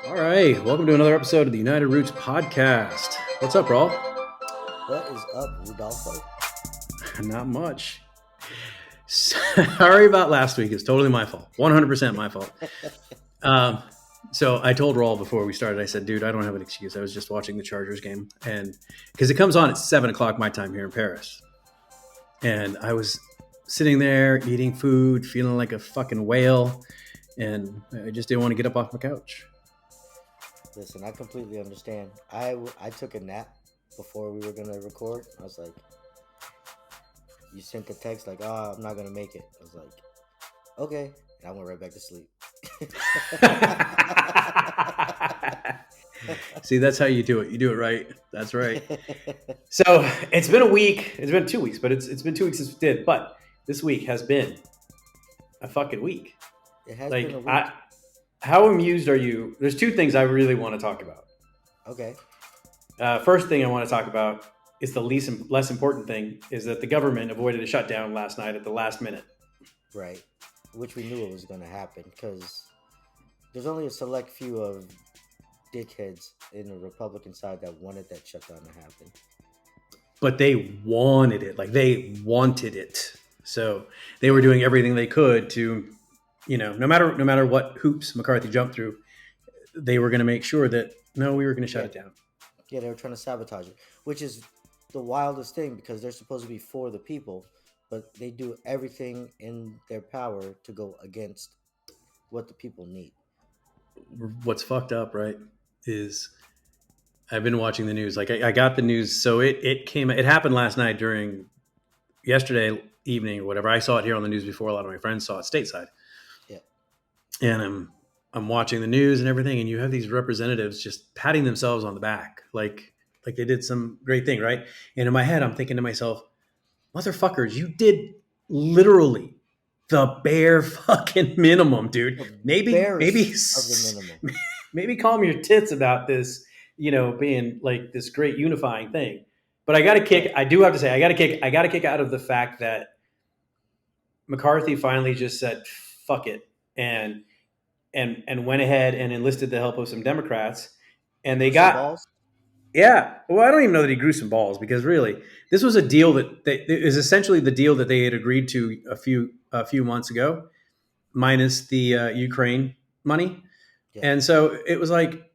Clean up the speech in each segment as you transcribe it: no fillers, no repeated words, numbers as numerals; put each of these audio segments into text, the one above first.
All right, welcome to another episode of the United Roots podcast. What's up, Raul? What is up, Rudolfo? Not much. Sorry about last week. It's totally my fault. 100% my fault. So I told Raul before we started, I said, dude, I don't have an excuse. I was just watching the Chargers game. And because it comes on at 7 o'clock my time here in Paris. And I was sitting there eating food, feeling like a fucking whale. And I just didn't want to get up off my couch. Listen, I completely understand. I took a nap before we were going to record. I was like, you sent the text like, oh, I'm not going to make it. I was like, okay. And I went right back to sleep. See, that's how you do it. You do it right. That's right. So it's been a week. It's been 2 weeks, but it's been 2 weeks since we did. But this week has been a fucking week. It has been a week. How amused are you? There's two things I really want to talk about. Okay. First thing I want to talk about is the less important thing is that the government avoided a shutdown last night at the last minute. Right. Which we knew it was going to happen because there's only a select few of dickheads in the Republican side that wanted that shutdown to happen. But they wanted it. Like, they wanted it. So they were doing everything they could to, no matter what hoops McCarthy jumped through, they were going to make sure that, no, we were going to shut it down. Yeah, they were trying to sabotage it, which is the wildest thing because they're supposed to be for the people, but they do everything in their power to go against what the people need. What's fucked up, right, is I've been watching the news. Like, I got the news. So it happened last night during yesterday evening or whatever. I saw it here on the news before a lot of my friends saw it stateside. Yeah. And I'm watching the news and everything, and you have these representatives just patting themselves on the back like they did some great thing, right? And in my head, I'm thinking to myself, motherfuckers, you did literally the bare fucking minimum, dude. Maybe calm your tits about this, being like this great unifying thing. But I got to kick out of the fact that McCarthy finally just said, fuck it. And went ahead and enlisted the help of some Democrats, and they got balls. Yeah. Well, I don't even know that he grew some balls because really, this was a deal that it was essentially the deal that they had agreed to a few months ago, minus the Ukraine money, and so it was like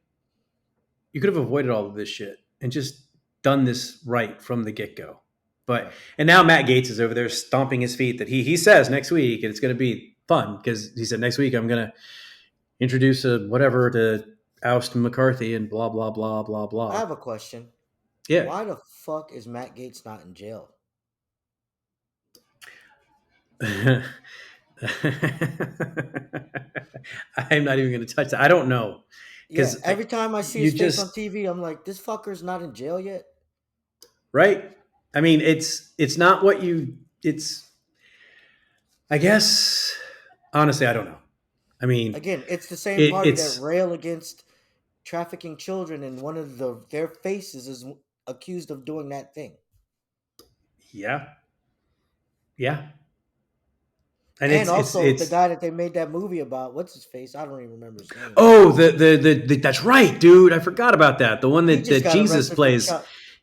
you could have avoided all of this shit and just done this right from the get-go. And now Matt Gaetz is over there stomping his feet that he says next week, and it's going to be fun because he said next week I'm going to introduce a whatever to oust McCarthy and blah, blah, blah, blah, blah. I have a question. Yeah. Why the fuck is Matt Gaetz not in jail? I'm not even going to touch that. I don't know. Because every time I see his face on TV, I'm like, this fucker's not in jail yet. Right. I mean, it's not what I guess, honestly, I don't know. I mean, again, it's the same party that rail against trafficking children, and one of their faces is accused of doing that thing. Yeah. And also the guy that they made that movie about, what's his face? I don't even remember his name. Oh, the that's right, dude. I forgot about that. The one that Jesus plays.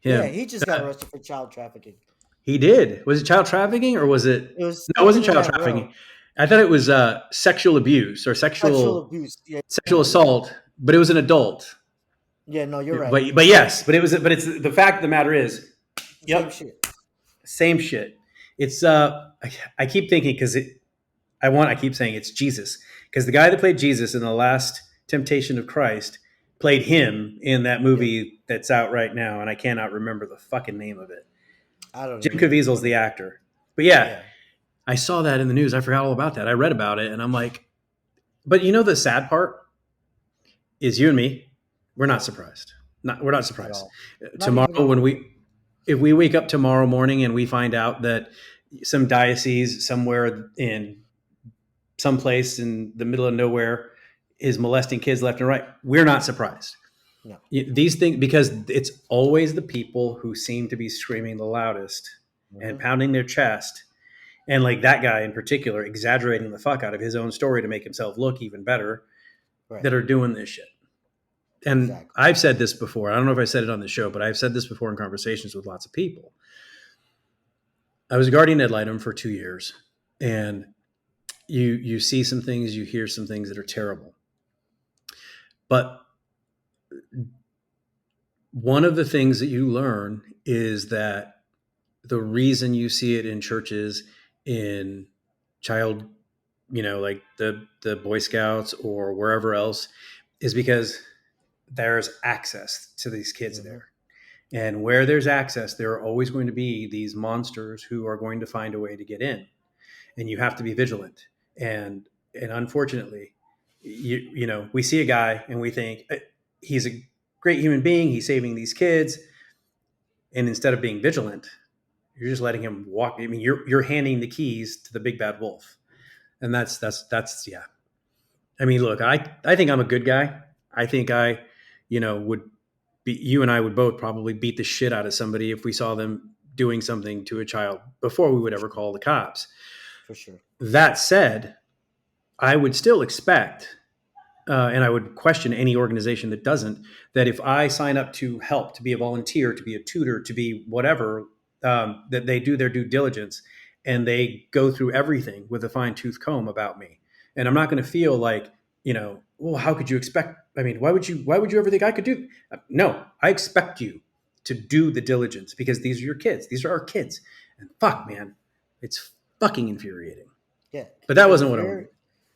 Yeah, he just got arrested for child trafficking. He did. Was it child trafficking or was it? No, it wasn't child trafficking. Row. I thought it was sexual abuse or sexual assault, but it was an adult. Yeah, no, you're right. But yes, but it's the fact of the matter is, same shit. It's I keep thinking because I keep saying it's Jesus because the guy that played Jesus in the last Temptation of Christ played him in that movie that's out right now, and I cannot remember the fucking name of it. I don't know. Jim Caviezel's the actor, but yeah. I saw that in the news. I forgot all about that. I read about it, and I'm like, but the sad part is you and me, we're not surprised. We're not surprised. Tomorrow, if we wake up tomorrow morning and we find out that some diocese somewhere in some place in the middle of nowhere is molesting kids left and right, we're not surprised. No. These things, because it's always the people who seem to be screaming the loudest and pounding their chest. And like that guy in particular, exaggerating the fuck out of his own story to make himself look even better, that are doing this shit. And Exactly. I've said this before. I don't know if I said it on the show, but I've said this before in conversations with lots of people. I was a guardian ad litem for 2 years, and you see some things, you hear some things that are terrible. But one of the things that you learn is that the reason you see it in churches, in child, like the Boy Scouts or wherever else, is because there's access to these kids Hmm. there. And where there's access, there are always going to be these monsters who are going to find a way to get in, and you have to be vigilant. And unfortunately, we see a guy and we think he's a great human being. He's saving these kids, and instead of being vigilant, you're just letting him walk. I mean, you're handing the keys to the big bad wolf, and that's yeah. I mean, look, I think I'm a good guy. I think I, would be, you and I would both probably beat the shit out of somebody if we saw them doing something to a child before we would For ever sure. call the cops. For sure. That said, I would still expect, and I would question any organization that doesn't, that if I sign up to help, to be a volunteer, to be a tutor, to be whatever, that they do their due diligence and they go through everything with a fine tooth comb about me. And I'm not going to feel like, well, how could you expect? I mean, why would you ever think I could do? No, I expect you to do the diligence because these are your kids. These are our kids. And fuck, man, it's fucking infuriating. Yeah, But that because wasn't what I wanted.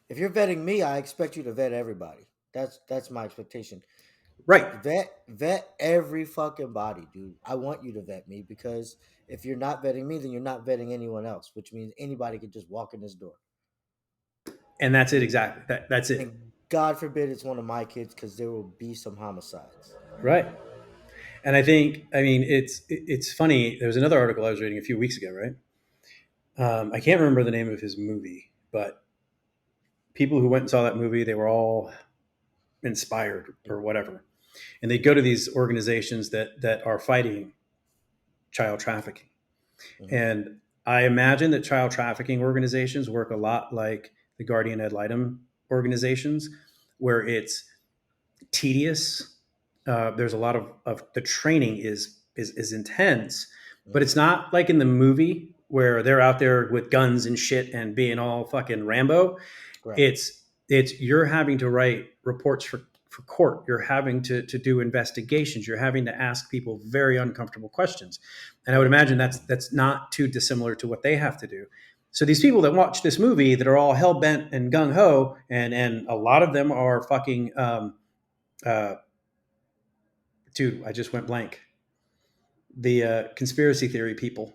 if you're vetting me, I expect you to vet everybody. That's my expectation. Right. Vet every fucking body, dude. I want you to vet me because if you're not vetting me, then you're not vetting anyone else, which means anybody could just walk in this door. And that's it exactly. That's it. And God forbid it's one of my kids because there will be some homicides. Right. And I mean, it's funny. There was another article I was reading a few weeks ago, right? I can't remember the name of his movie, but people who went and saw that movie, they were all inspired or whatever, and they go to these organizations that are fighting child trafficking. Hmm. And I imagine that child trafficking organizations work a lot like the Guardian Ad Litem organizations, where it's tedious. There's a lot of the training is intense, but Hmm. it's not like in the movie where they're out there with guns and shit and being all fucking Rambo. Right. It's you're having to write reports for court. You're having to do investigations. You're having to ask people very uncomfortable questions, and I would imagine that's not too dissimilar to what they have to do. So these people that watch this movie that are all hell bent and gung ho, and a lot of them are fucking uh, dude, I just went blank. The conspiracy theory people.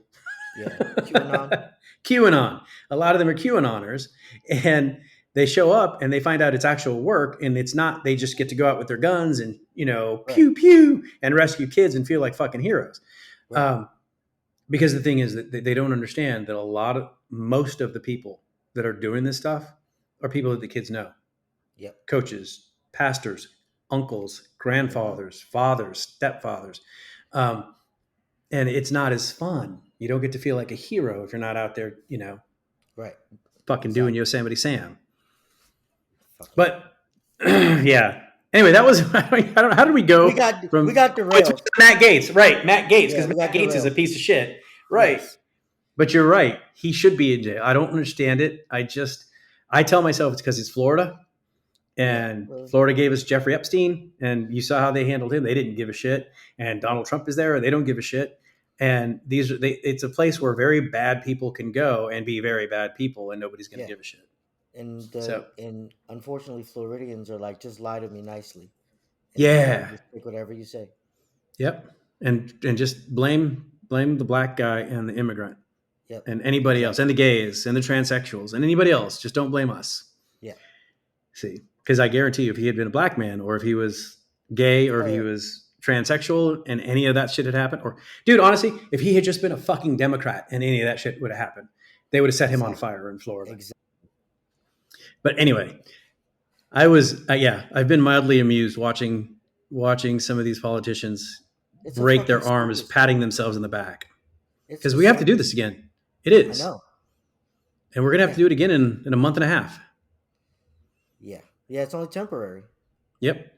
Yeah. QAnon. QAnon. A lot of them are QAnoners, and they show up and they find out it's actual work, and it's not. They just get to go out with their guns and Right. pew pew and rescue kids and feel like fucking heroes. Right. Um, because the thing is that they don't understand that most of the people that are doing this stuff are people that the kids know, Yep. coaches, pastors, uncles, Hmm. grandfathers, fathers, stepfathers. Um, and it's not as fun. You don't get to feel like a hero if you're not out there, Right. fucking doing Exactly. Yosemite Sam. Fucking. But yeah. Anyway, that was I don't. How did we We go got we from got derailed. Matt Gates? Right, Matt Gates, Yeah, because we Matt got Gates is a derailed. piece of shit. Right, Yes. but you're right. He should be in jail. I don't understand it. I tell myself it's because it's Florida, Yeah. and Well, Florida gave us Jeffrey Epstein, and you saw how they handled him. They didn't give a shit. And nope. Donald Trump is there, and they don't give a shit. And it's a place where very bad people can go and be very bad people, and nobody's going to Yeah. give a shit. And So and unfortunately, Floridians are like, just lie to me nicely, and then we'll yeah, just take whatever you say. yep. And just blame the black guy and the immigrant Yep. and anybody else Exactly. and the gays and the transsexuals and anybody else. Just don't blame us. Yeah. See, because I guarantee you, if he had been a black man or if he was gay or if Oh he yeah. was transsexual and any of that shit had happened, or dude, honestly, if he had just been a fucking Democrat and any of that shit would have happened, they would have set him on Exactly. fire in Florida. Exactly. But anyway, yeah, I've been mildly amused watching some of these politicians It's a break fucking their arms, circus, patting man. themselves in the back It's because a we have to do circus. this again. It I is, know. and we're gonna have to Yeah. do it again in a month and a half. Yeah. Yeah. It's only temporary. Yep.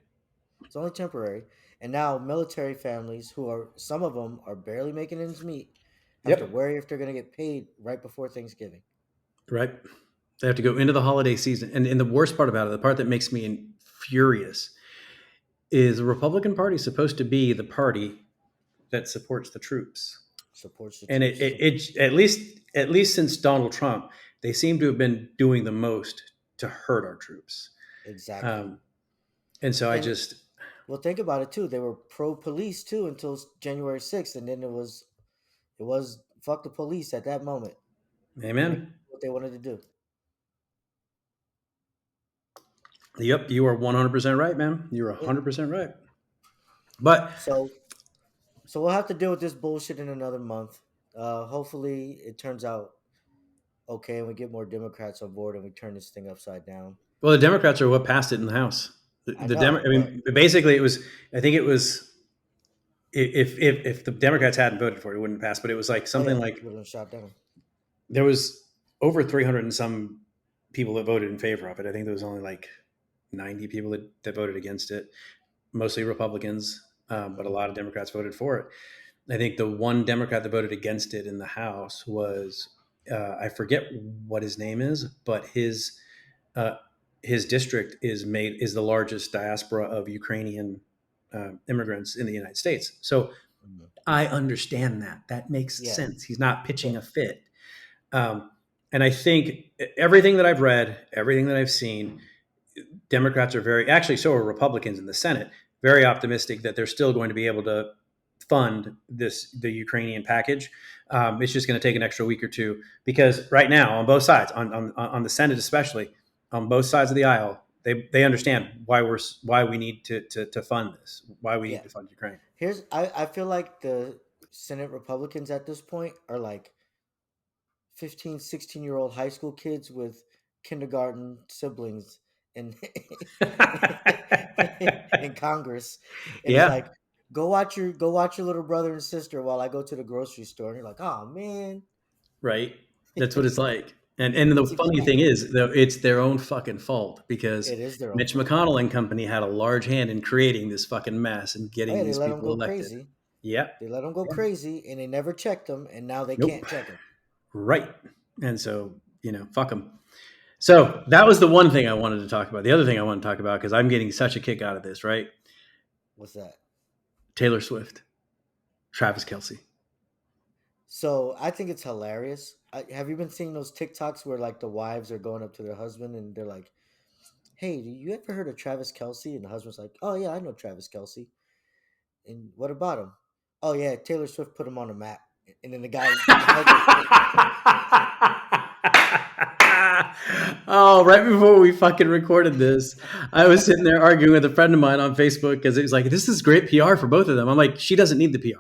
It's only temporary. And now military families, who are some of them are barely making ends meet, have to Yep. worry if they're going to get paid right before Thanksgiving. Right. They have to go into the holiday season. And the worst part about it, the part that makes me furious, is the Republican Party is supposed to be the party that supports the troops. Supports the And troops. at least since Donald Trump, they seem to have been doing the most to hurt our troops. Exactly. Um, and so I And just, well, think about it too. They were pro police too until January 6th, and then it was fuck the police at that moment. They made amen. what they wanted to do. Yep, you are 100% right, man. You're Yeah. 100% right. But So we'll have to deal with this bullshit in another month. Hopefully it turns out okay and we get more Democrats on board and we turn this thing upside down. well, the Democrats are what passed it in the House. I know, I but mean, basically, it was. I think it was if the Democrats hadn't voted for it, it wouldn't pass. But it was like oh something yeah, like we're gonna shot down. there was over 300 and some people that voted in favor of it. I think there was only like 90 people that voted against it, mostly Republicans, but a Mhm. lot of Democrats voted for it. I think the one Democrat that voted against it in the House was I forget what his name is, but uh, his district is the largest diaspora of Ukrainian immigrants in the United States. So Mhm. I understand that. That makes Yeah, sense. He's not yeah, pitching a fit. Um, and I think everything that I've read, everything that I've seen, Democrats are very, actually, so are Republicans in the Senate, very optimistic that they're still going to be able to fund the Ukrainian package. It's just going to take an extra week or two because right now, on both sides, on the Senate especially, on both sides of the aisle, they understand why we need to fund this, why we need yeah. to fund Ukraine. I feel like the Senate Republicans at this point are like 15, 16-year-old high school kids with kindergarten siblings in in Congress, and it's Yeah, like go watch your little brother and sister while I go to the grocery store, and you're like, oh man. right. That's what it's like. And the That's funny exactly thing is, though, it's their own fucking fault because it is their own Mitch fault. McConnell and company had a large hand in creating this fucking mess and Oh getting yeah, they these let them people go elected. crazy. Yep. They let them go Yeah. crazy, and they never checked them, and now they Nope. can't check them. Right. And so, fuck them. So that was the one thing I wanted to talk about. The other thing I want to talk about, because I'm getting such a kick out of this, right? What's that? Taylor Swift, Travis Kelsey. So I think it's hilarious. Have you been seeing those TikToks where like the wives are going up to their husband and they're like, "Hey, do you ever heard of Travis Kelsey?" And the husband's like, "Oh yeah, I know Travis Kelsey." And what about him? Oh yeah, Taylor Swift put him on the map. And then the husband's like, Oh, right before we fucking recorded this, I was sitting there arguing with a friend of mine on Facebook because it was like, this is great PR for both of them. I'm like, she doesn't need the PR. You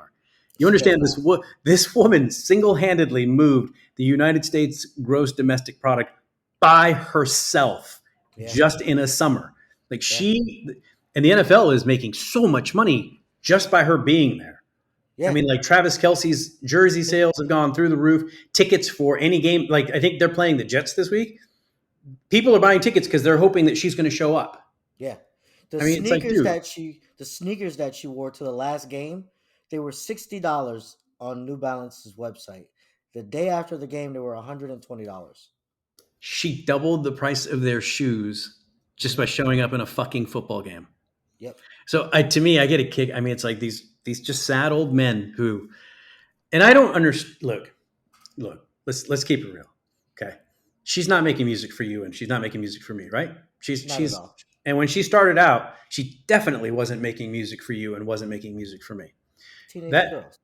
she does understand this? not. This woman single handedly moved the United States gross domestic product by herself Yeah, just in a summer. Like yeah, and the NFL is making so much money just by her being there. I yeah. mean, like Travis Kelsey's jersey The, sales have gone through the roof. Tickets for any game, like I think they're playing the Jets this week. People are buying tickets because they're hoping that she's going to show up. yeah, I mean, it's like, dude, the sneakers that she wore to the last game, they were $60 on New Balance's website. The day after the game, they were $120. she doubled the price of their shoes just Mm-hmm. by showing up in a fucking football game. Yep. So to me, I get a kick. I mean, it's like these just sad old men who, and I don't understand. Look, let's keep it real. Okay. She's not making music for you and she's not making music for me, right? Not at She's all. and when she started out, she definitely wasn't making music for you and wasn't making music for me. Teenage That girls.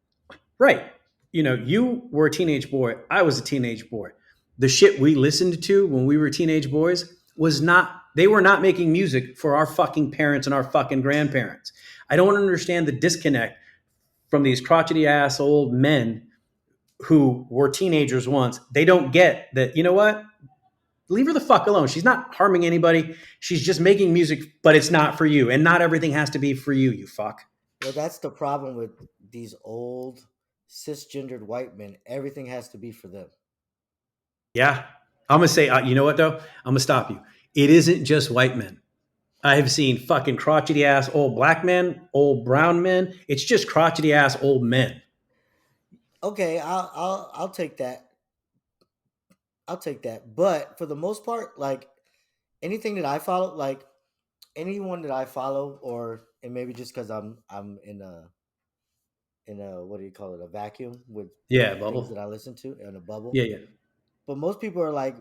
right. You were a teenage boy, I was a teenage boy. The shit we listened to when we were teenage boys was not they were not making music for our fucking parents and our fucking grandparents. I don't understand the disconnect from these crotchety ass old men who were teenagers once. They don't get that, you know what? Leave her the fuck alone. She's not harming anybody. She's just making music, but it's not for you. And not everything has to be for you, you fuck. Well, that's the problem with these old cisgendered white men. Everything has to be for them. Yeah. I'm going to say, you know what, though? I'm going to stop you. It isn't just white men. I have seen fucking crotchety ass old black men, old brown men. It's just crotchety ass old men. Okay, I'll take that. I'll take that. But for the most part, like anything that I follow, like anyone that I follow, or and maybe just because I'm in a what do you call it, a vacuum with Yeah, things bubble. that I listen to in a bubble. Yeah, yeah. But most people are like,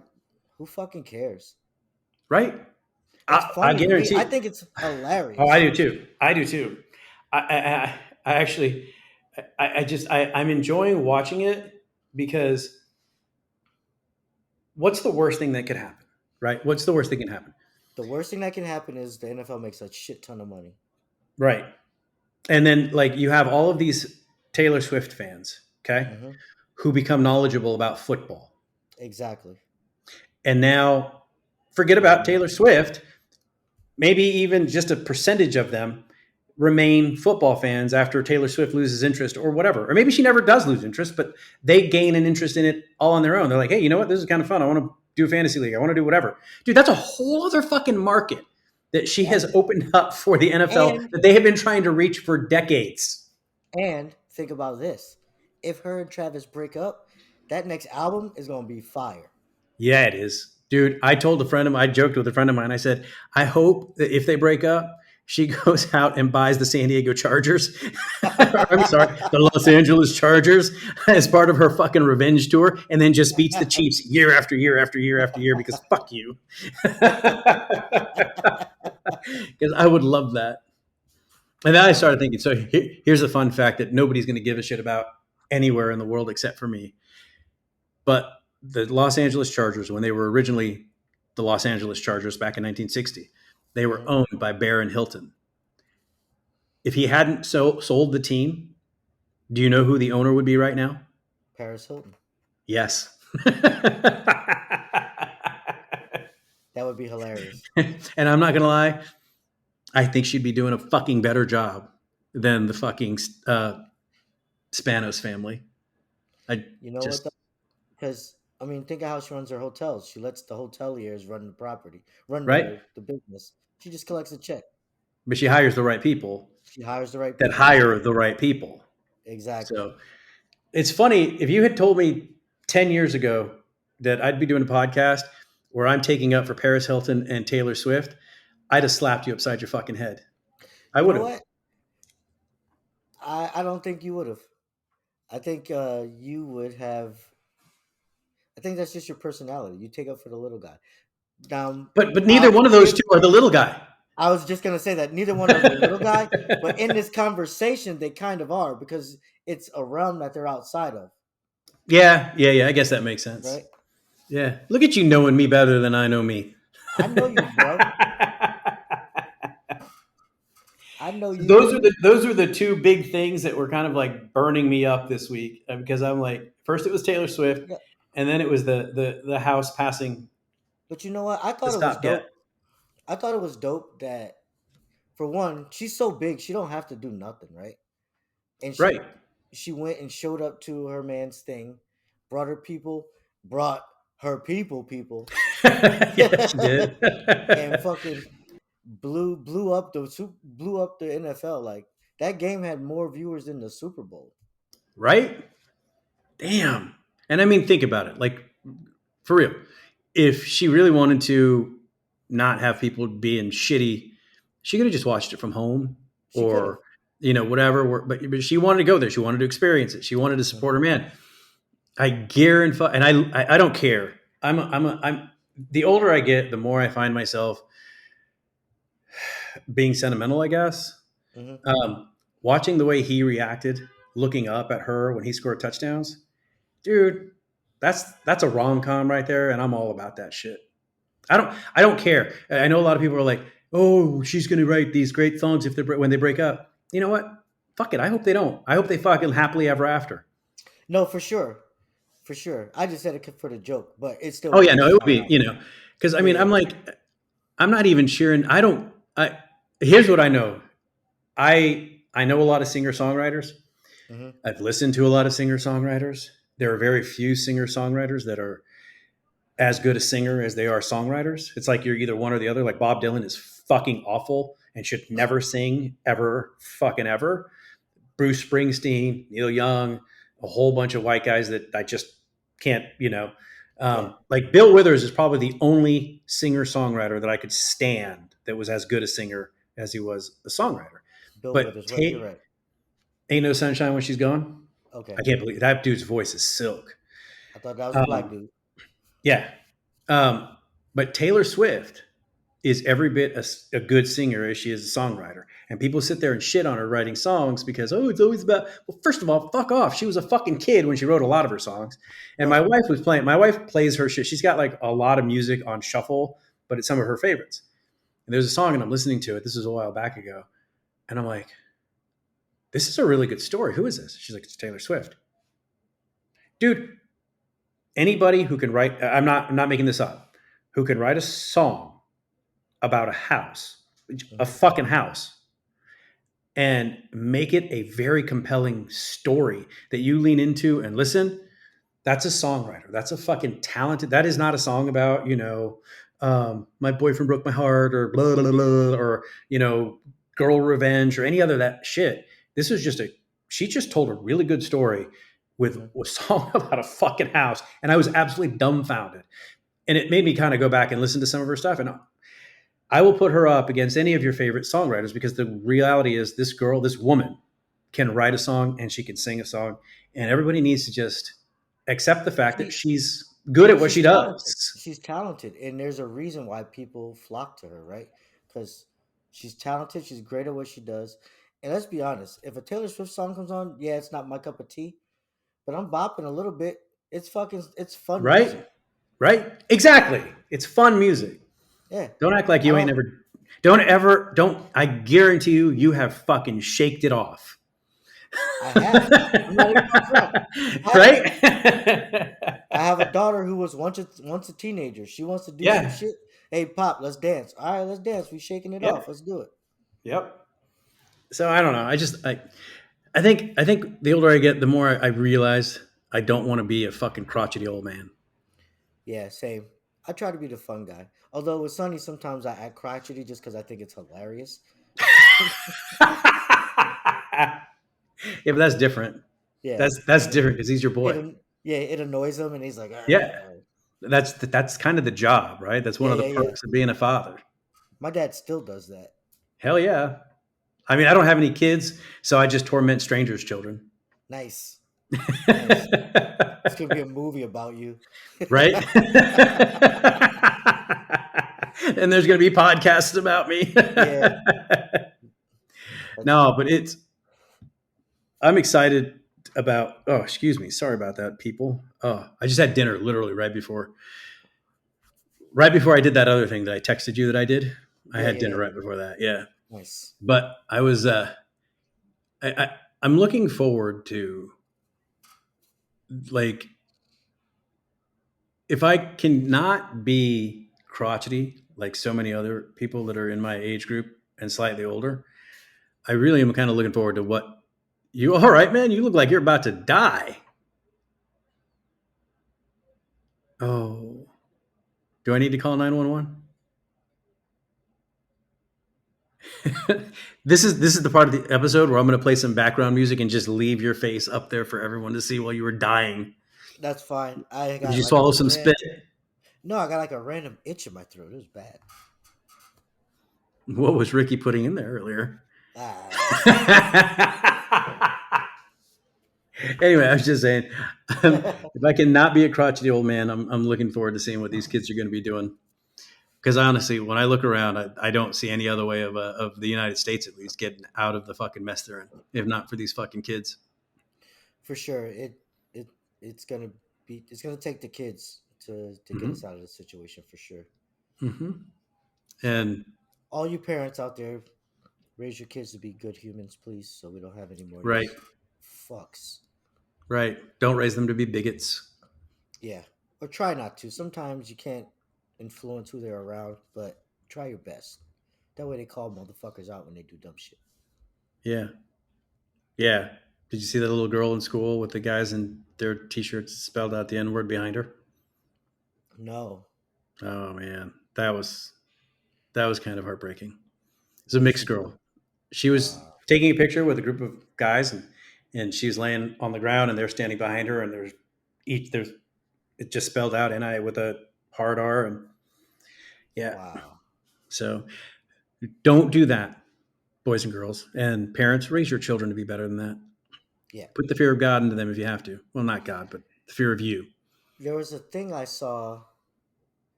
who fucking cares? Right. It's I funny to me. I guarantee. think it's Oh, I hilarious. do too. I do too. I actually, I'm enjoying watching it because what's the worst thing that could happen? Right. What's the worst thing that can happen? The worst thing that can happen is the NFL makes a shit ton of money. Right. And then like you have all of these Taylor Swift fans, okay, Hmm. who become knowledgeable about football. Exactly. And now forget about Taylor Swift, maybe even just a percentage of them remain football fans after Taylor Swift loses interest or whatever. Or maybe she never does lose interest, but they gain an interest in it all on their own. They're like, hey, you know what? This is kind of fun. I want to do a fantasy league. I want to do whatever. Dude, that's a whole other fucking market that she has And opened up for the NFL and that they have been trying to reach for decades. and think about this: if her and Travis break up, that next album is gonna be fire. Yeah, it is. Dude, I told a friend of mine, I joked with a friend of mine, I said, I hope that if they break up, she goes out and buys the San Diego Chargers. I'm sorry, the Los Angeles Chargers as part of her fucking revenge tour and then just beats the Chiefs year after year after year after year because fuck you. Because I would love that. And then I Oh started man. thinking, so here's a fun fact that nobody's going to give a shit about anywhere in the world except for me. But the Los Angeles Chargers, when they were originally the Los Angeles Chargers back in 1960, they were Mhm. owned by Barron Hilton. If he hadn't sold the team, do you know who the owner would be right now? Paris Hilton. Yes. That would be hilarious. And I'm not going to lie, I think she'd be doing a fucking better job than the fucking Spanos family. I You know what? just, Because I mean, think of how she runs her hotels. She lets the hoteliers run the property, run right? the business. She just collects a check. But she hires the right people She hires the right that people. That's hire right. the right people. Exactly. So it's funny if you had told me 10 years ago that I'd be doing a podcast where I'm taking up for Paris Hilton and Taylor Swift, I'd have slapped you upside your fucking head. I You would know have. what? I don't think you would have. I think you would have. I think that's just your personality. You take up for the little guy. Now, But neither one of those if two are the little guy. I was just gonna say that neither one are the little guy, but in this conversation, they kind of are because it's a realm that they're outside of, Yeah, yeah, yeah. I guess that makes sense. right? Yeah. Look at you knowing me better than I know me. I know you, bro. I know you. Those are the two big things that were kind of like burning me up this week because I'm like first it was Taylor Swift Yeah, and then it was the House passing but you know what? I the thought it was stopgap. dope. I thought it was dope that for one, she's so big, she don't have to do nothing, right? And Right. she went and showed up to her man's thing, brought her people, brought her people, Yeah, she did. and fucking blew up the NFL. Like that game had more viewers than the Super Bowl. Right? Damn. And I mean, think about it. Like, for real. If she really wanted to not have people being shitty, she could have just watched it from home She could have. or, whatever. But she wanted to go there. She wanted to experience it. She wanted to support Hmm. her man. I guarantee, and I don't care. I'm the older I get, the more I find myself being sentimental, I guess. Hmm. Watching the way he reacted, looking up at her when he scored touchdowns, dude, that's a rom com right there, and I'm all about that shit. I don't care. I know a lot of people are like, oh, she's gonna write these great songs if they when they break up. You know what? Fuck it. I hope they don't. I hope they fucking happily ever after. No, for sure. I just said it for the joke, but it still Oh would yeah, be no, it would spot be on. because I Yeah, mean yeah. I'm like I'm not even cheering. I don't. I Here's what I know. I know a lot of singer songwriters. Hmm. I've listened to a lot of singer songwriters. There are very few singer songwriters that are as good a singer as they are songwriters. It's like you're either one or the other. Like Bob Dylan is fucking awful and should never sing ever, fucking ever. Bruce Springsteen, Neil Young, a whole bunch of white guys that I just can't, Yeah. like Bill Withers is probably the only singer songwriter that I could stand that was as good a singer as he was a songwriter. Bill But Withers. Right, you're right. Ain't No Sunshine When She's Gone. Okay. I can't believe that dude's voice is silk. I thought that was a black Um, dude. yeah. Um, but Taylor Swift is every bit a good singer as she is a songwriter. And people sit there and shit on her writing songs because, oh, it's always about, well, first of all, fuck off. She was a fucking kid when she wrote a lot of her songs. And Right. my wife plays her shit. She's got like a lot of music on shuffle, but it's some of her favorites. And there's a song and I'm listening to it. This was a while back ago. And I'm like, this is a really good story. Who is this? She's like, it's Taylor Swift. Dude, anybody who can write, I'm not making this up, who can write a song about a house, a Hmm. fucking house, and make it a very compelling story that you lean into and listen, that's a songwriter. That's a fucking talented. That is not a song about, my boyfriend broke my heart or blah, blah, blah, or, girl revenge or any other that shit. This was just she just told a really good story with Hmm. a song about a fucking house. And I was absolutely dumbfounded. And it made me kind of go back and listen to some of her stuff. And I will put her up against any of your favorite songwriters because the reality is this girl, this woman can write a song and she can sing a song. And everybody needs to just accept the fact that She she's good at what she's she talented. does. She's talented, and there's a reason why people flock to her, right? Because she's talented. She's great at what she does. And let's be honest, if a Taylor Swift song comes on, yeah, it's not my cup of tea, but I'm bopping a little bit. It's fun music. Right? Right? Exactly. It's fun music. Yeah, Don't act like I you ain't don't. never, don't, I guarantee you have fucking shaked it off. I have. I'm not even gonna front. I have. Right? I have a daughter who was once a teenager. She wants to do some Yeah. shit. Hey, pop, let's dance. All right, let's dance. We shaking it Yeah. off. Let's do it. Yep. So I don't know. I think the older I get, the more I realize I don't want to be a fucking crotchety old man. Yeah, same. I try to be the fun guy. Although with Sunny, sometimes I act crotchety just because I think it's hilarious. Yeah, but that's different. Yeah, That's different because he's your boy. yeah, it annoys him, and he's like, Yeah, "Arr." that's kind of the job, right? That's one Yeah, of the yeah, yeah. perks of being a father. My dad still does that. Hell yeah. I mean, I don't have any kids, so I just torment strangers' children. Nice, nice. It's gonna be a movie about you. Right? And there's going to be podcasts about me. Yeah, that's No, funny. but I'm excited about, oh, excuse me. Sorry about that, people. Oh, I just had dinner literally right before I did that other thing that I texted you that I did. I Yeah, had yeah, dinner yeah. right before that. Yeah. Nice. But I was, I'm looking forward to, like, if I can not be crotchety like so many other people that are in my age group and slightly older, I really am kind of looking forward to what you. All right, man, you look like you're about to die. Oh, do I need to call 911? This is the part of the episode where I'm going to play some background music and just leave your face up there for everyone to see while you were dying. That's fine. I Did got you like a swallow some spit? no. I got like a random itch in my throat. It was bad. What was Ricky putting in there earlier? Ah, Anyway, I was just saying, if I can not be a crotchety old man, I'm looking forward to seeing what these kids are going to be doing. Because honestly, when I look around, I don't see any other way of the United States at least getting out of the fucking mess they're in, if not for these fucking kids. for sure. It it's gonna it's gonna take the kids to get us Hmm. out of this situation for sure. Hmm. So And all you parents out there, raise your kids to be good humans, please, so we don't have any more of right, these fucks. right, don't raise them to be bigots. Yeah, or try not to. Sometimes you can't influence who they're around, but try your best. That way they call motherfuckers out when they do dumb shit. Yeah, yeah. Did you see that little girl in school with the guys in their t-shirts spelled out the N word behind her? No. Oh man, that was kind of heartbreaking. It's a What did mixed she do? girl. She was Uh, taking a picture with a group of guys, and she's laying on the ground, and they're standing behind her, and there's it just spelled out "NI" with a hard R, and yeah. wow. So don't do that, boys and girls, and parents. Raise your children to be better than that. Yeah. Put the fear of God into them if you have to. Well, not God, but the fear of you. There was a thing I saw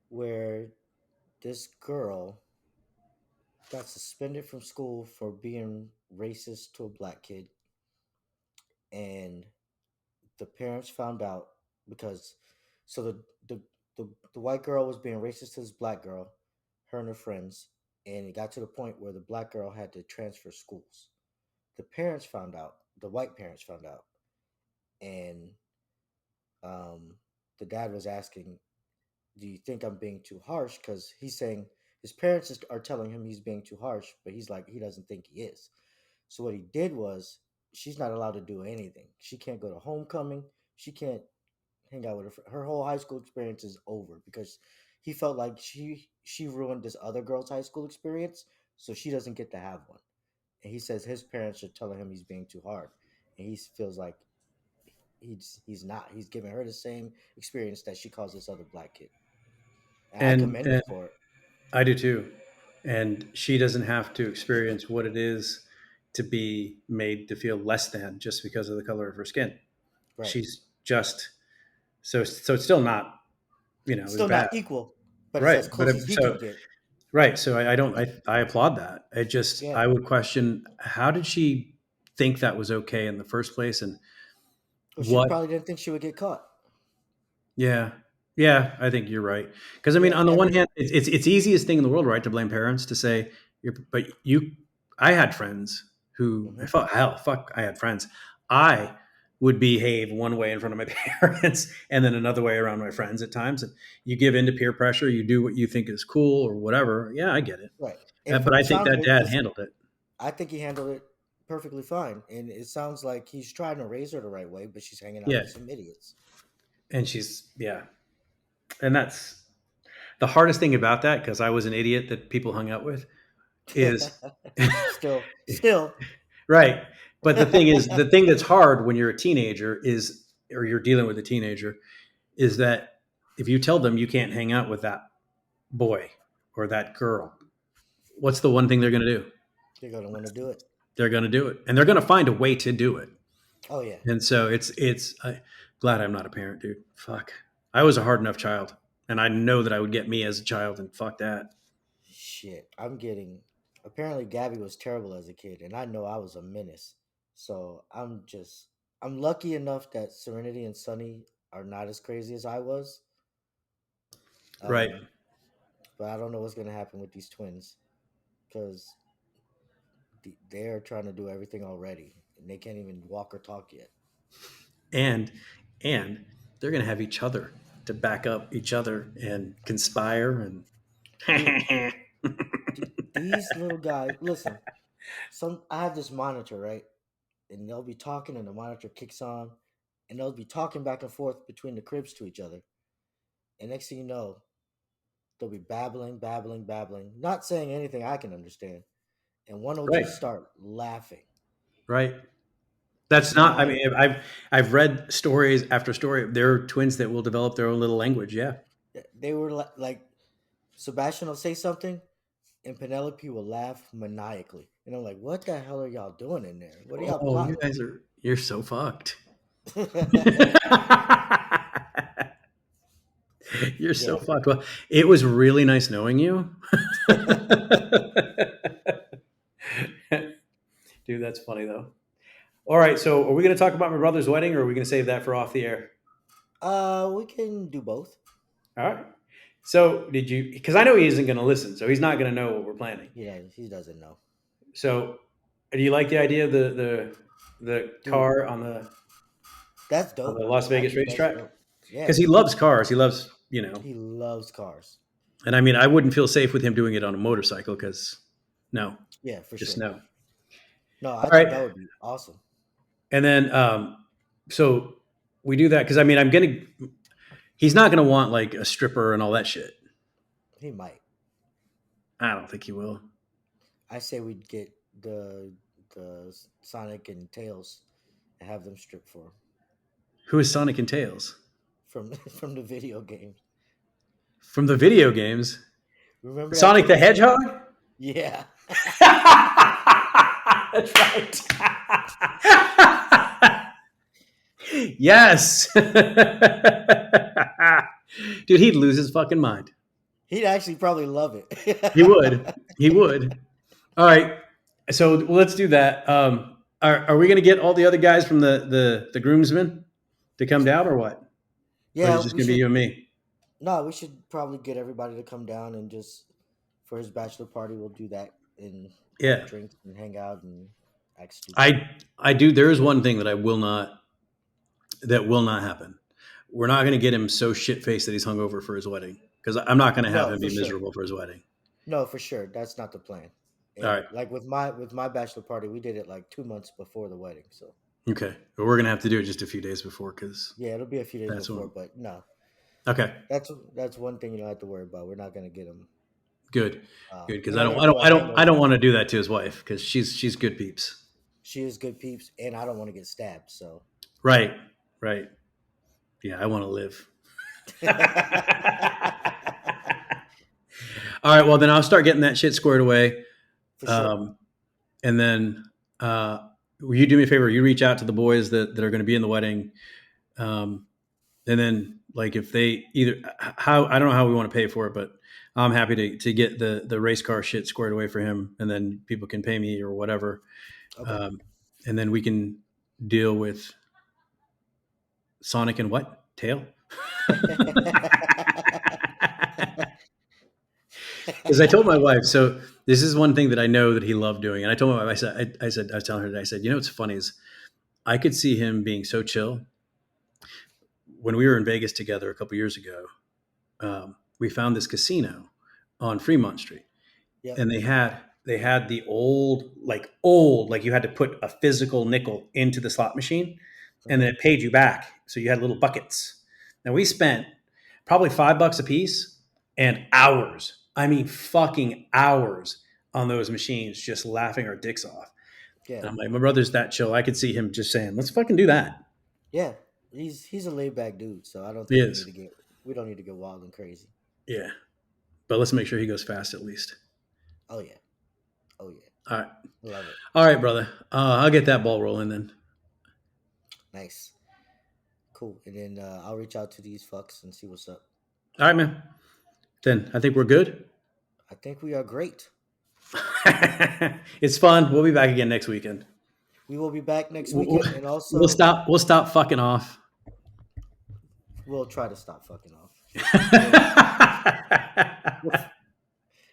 where this girl got suspended from school for being racist to a black kid, and the parents found out because so the white girl was being racist to this black girl, her and her friends, and it got to the point where the black girl had to transfer schools. The parents found out, the white parents found out, and um, the dad was asking, "Do you think I'm being too harsh?" Because he's saying his parents are telling him he's being too harsh, but he's like he doesn't think he is. So what he did was she's not allowed to do anything. She can't go to homecoming. She can't hang out with her whole high school experience is over because he felt like she ruined this other girl's high school experience, so she doesn't get to have one. And he says his parents are telling him he's being too hard, and he feels like he's not. He's giving her the same experience that she caused this other black kid, and I commend him And for it. I do too. And she doesn't have to experience what it is to be made to feel less than just because of the color of her skin. Right, She's just so it's still not, it's as still bad. not equal, but it's Right. as But close as he can so get. right. So I don't I applaud that. Yeah. I would question, how did she think that was okay in the first place, and Well, she what. probably didn't think she would get caught. Yeah. Yeah, I think you're right. Because I mean, Yeah, on the one every. hand, it's easiest thing in the world, right, to blame parents to say, but I had friends who, Mhm. hell, fuck, I had friends. I would behave one way in front of my parents and then another way around my friends at times. And you give in to peer pressure, you do what you think is cool or whatever. Yeah, I get it. Right. And But from I the think sounds of that it, dad this handled it. I think he handled it perfectly fine. And it sounds like he's trying to raise her the right way, but she's hanging out Yeah. with some idiots. And yeah. And that's the hardest thing about that, because I was an idiot that people hung out with, is still. right. But the thing is, the thing that's hard when you're a teenager is, or you're dealing with a teenager, is that if you tell them you can't hang out with that boy or that girl, what's the one thing they're going to do? You're gonna want to do it. They're going to do it, and they're going to find a way to do it. Oh yeah. And so glad I'm not a parent, dude. Fuck, I was a hard enough child, and I know that I would get me as a child, and fuck that. Shit. I'm getting. Apparently, Gabby was terrible as a kid, and I know I was a menace. So I'm lucky enough that Serenity and Sunny are not as crazy as I was. Right. Um, but I don't know what's gonna happen with these twins because they're trying to do everything already, and they can't even walk or talk yet. and and they're going to have each other to back up each other and conspire and Dude, these little guys. Listen, some I have this monitor, right, and they'll be talking, and the monitor kicks on, and they'll be talking back and forth between the cribs to each other, and next thing you know, they'll be babbling, babbling, babbling, not saying anything I can understand, and one will right, just start laughing. right. It's That's not. I hilarious. mean, I've read stories after story. There are twins that will develop their own little language. Yeah, They were like Sebastian will say something, and Penelope will laugh maniacally. And I'm like, what the hell are y'all doing in there? What are y'all oh, you plotting? guys you're so fucked. You're so Yeah. fucked. Well, it was really nice knowing you. Dude, that's funny though. All right, so are we going to talk about my brother's wedding, or are we going to save that for off the air? We can do both. All right. So did you? Because I know he isn't going to listen, so he's not going to know what we're planning. He doesn't know. So, do you like the idea of the Dude, car that's on the dope. Las I Vegas think that's racetrack? dope. Yeah. Because he loves cars. He loves, He loves cars. and I mean, I wouldn't feel safe with him doing it on a motorcycle because no, Yeah, for just sure. no. No, All I think that right. would be awesome. And then, so we do that because I mean, I'm gonna. He's not going to want like a stripper and all that shit. He might. I don't think he will. I say we'd get the Sonic and Tails and have them strip for him Who is Sonic and Tails? from the video game. From the video games? Remember that Sonic the cartoon? Hedgehog? Yeah. That's right. Yes. Dude, he'd lose his fucking mind. He'd actually probably love it. He would. He would. All right. So let's do that. Are we going to get all the other guys from the groomsmen to come down or what? Yeah, or is it just going to be you and me? No, we should probably get everybody to come down and just for his bachelor party, we'll do that and Yeah. drink and hang out and act stupid. I do. There is one thing that will not happen. We're not going to get him so shit faced that he's hungover for his wedding because I'm not going to have him be miserable for his wedding. No, for sure. That's not the plan. And all right. Like with my bachelor party, we did it like 2 months before the wedding. So okay, but we're going to have to do it just a few days before because it'll be a few days before. But no. Okay. That's one thing you don't have to worry about. We're not going to get him. Good, because I don't want to do that to his wife because she's good peeps. She is good peeps, and I don't want to get stabbed. So right. Yeah, I want to live. All right, well then I'll start getting that shit squared away. For sure. And then will you do me a favor? You reach out to the boys that are going to be in the wedding, and then like if they either I don't know how we want to pay for it, but I'm happy to get the race car shit squared away for him, and then people can pay me or whatever, okay. And then we can deal with Sonic and what? Tail? Because I told my wife, so this is one thing that I know that he loved doing. And I told my wife, I was telling her today, I said, you know, what's funny is I could see him being so chill. When we were in Vegas together a couple years ago, we found this casino on Fremont Street. Yep. And they had the old, like you had to put a physical nickel into the slot machine and then it paid you back. So you had little buckets. Now we spent probably $5 a piece and hours. I mean, fucking hours on those machines, just laughing our dicks off. Yeah. And I'm like, my brother's that chill. I could see him just saying, let's fucking do that. Yeah. He's a laid back dude. So I don't think we don't need to get wild and crazy. Yeah. But let's make sure he goes fast at least. Oh yeah. All right. Love it. All right, brother. I'll get that ball rolling then. Nice. Cool. And then I'll reach out to these fucks and see what's up. All right, man. Then I think we're good. I think we are great. It's fun. We'll be back again next weekend. We will be back next weekend, and also we'll stop fucking off. We'll try to stop fucking off.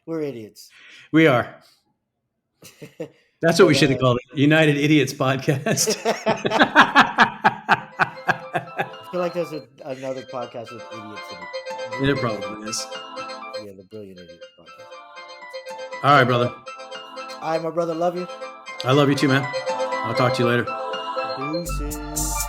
We're idiots. We are. That's what we should have called it. United Idiots Podcast. I feel like there's another podcast with idiots in it. There probably is. Yeah, the Brilliant Idiots Podcast. All right, brother. All right, my brother. Love you. I love you too, man. I'll talk to you later. Deuces.